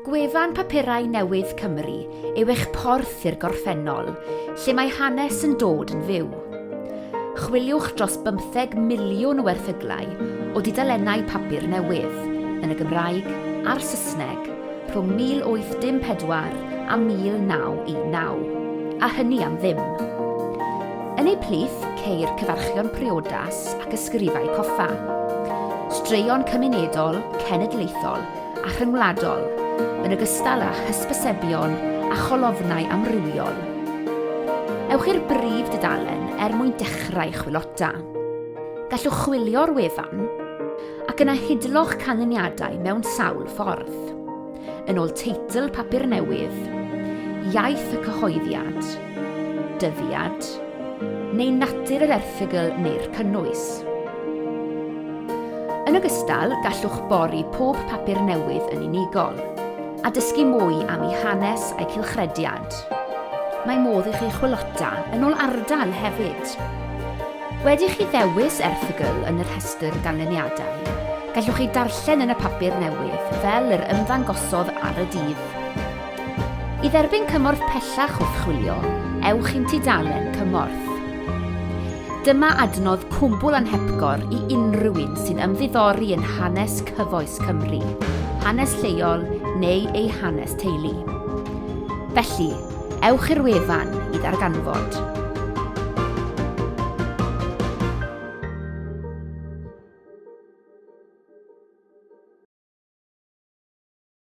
Gwefan Papurau Newydd Cymru yw eich porth i'r gorffennol, lle mae hanes yn dod yn fyw. Chwiliwch dros 15 miliwn o erthyglau o dudalennau papur newydd, yn y Gymraeg a'r Saesneg, rhwng 1854 a 1919, a hynny am ddim. Yn ei plith, ceir cyfarchion priodas ac ysgrifau coffa, straeon cymunedol, cenedlaethol a rhyngwladol, yn ogystal â hysbysebion a cholofnau amrywiol. Ewch i'r brif dudalen mwyn dechrau chwilota. Gallwch chwilio'r wefan ac yna hidloch canlyniadau mewn sawl ffordd. Yn ôl teitl papur newydd, iaith y cyhoeddiad, dyddiad, neu natur yr erthygl neu'r cynnwys. Yn ogystal, gallwch bori pob papur newydd yn unigol, a dysgu mwy am ei hanes a'i cylchrediad. Mae modd i chi chwilota yn ôl ardal hefyd. Wedi chi ddewis erthygl yn y rhestr ganlyniadau, gallwch chi darllen yn y papur newydd fel yr ymddangosodd ar y dydd. I dderbyn cymorth pellach wrth chwilio, ewch i'n tudalen cymorth. Dyma adnodd cwmbl anhepgor i unrhyw un sy'n ymddiddori yn hanes cyfoes Cymru, hanes lleol neu ei hanes teulu. Felly, ewch i'r wefan i ddarganfod.